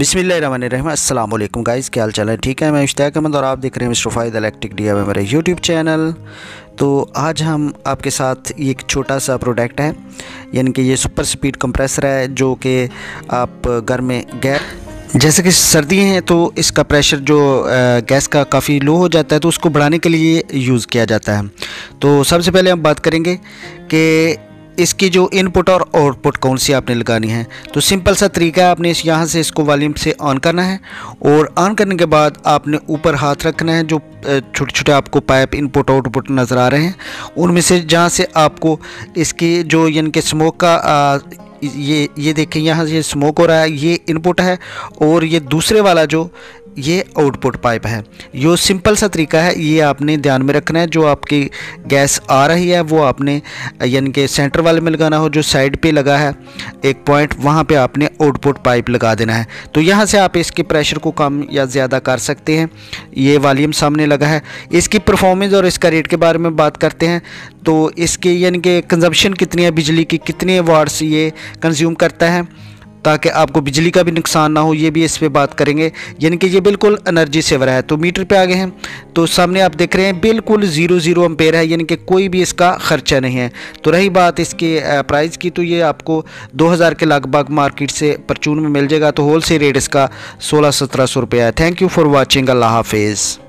बिस्मिल्लाहिर्रहमानिर्रहीम। अस्सलाम वालेकुम गाइस, क्या हाल चाल है? ठीक है, मैं इश्तियाक अहमद और आप देख रहे हैं मिस्टर फाइद इलेक्ट्रिक DIY मेरे यूट्यूब चैनल। तो आज हम आपके साथ एक छोटा सा प्रोडक्ट है, यानी कि ये सुपर स्पीड कंप्रेसर है जो कि आप घर में गैस, जैसे कि सर्दियाँ हैं तो इसका प्रेशर जो गैस का काफ़ी लो हो जाता है तो उसको बढ़ाने के लिए यूज़ किया जाता है। तो सबसे पहले हम बात करेंगे कि इसकी जो इनपुट और आउटपुट कौन सी आपने लगानी है। तो सिंपल सा तरीका है, आपने यहाँ से इसको वॉल्यूम से ऑन करना है और ऑन करने के बाद आपने ऊपर हाथ रखना है। जो छोटे छोटे आपको पाइप इनपुट आउटपुट नज़र आ रहे हैं उनमें से जहाँ से आपको इसकी जो यानी कि स्मोक का ये देखें, यहाँ से स्मोक हो रहा है, ये इनपुट है और ये दूसरे वाला जो ये आउटपुट पाइप है। ये सिंपल सा तरीका है, ये आपने ध्यान में रखना है। जो आपकी गैस आ रही है वो आपने यानी कि सेंटर वाले में लगाना हो, जो साइड पे लगा है एक पॉइंट वहाँ पे आपने आउटपुट पाइप लगा देना है। तो यहाँ से आप इसके प्रेशर को कम या ज़्यादा कर सकते हैं। ये वॉल्यूम सामने लगा है। इसकी परफॉर्मेंस और इसका रेट के बारे में बात करते हैं। तो इसके यानी कि कंजम्पशन कितनी है, बिजली की कितने वाट्स ये कंज्यूम करता है, ताकि आपको बिजली का भी नुकसान ना हो, ये भी इस पे बात करेंगे। यानी कि ये बिल्कुल एनर्जी सेवर है। तो मीटर पे आ गए हैं, तो सामने आप देख रहे हैं बिल्कुल 0 एम्पेयर है, यानी कि कोई भी इसका खर्चा नहीं है। तो रही बात इसके प्राइस की, तो ये आपको 2000 के लगभग मार्केट से परचून में मिल जाएगा। तो होल सेल रेट इसका 1600-1700 रुपया है। Thank you for watching. अल्लाह हाफिज़।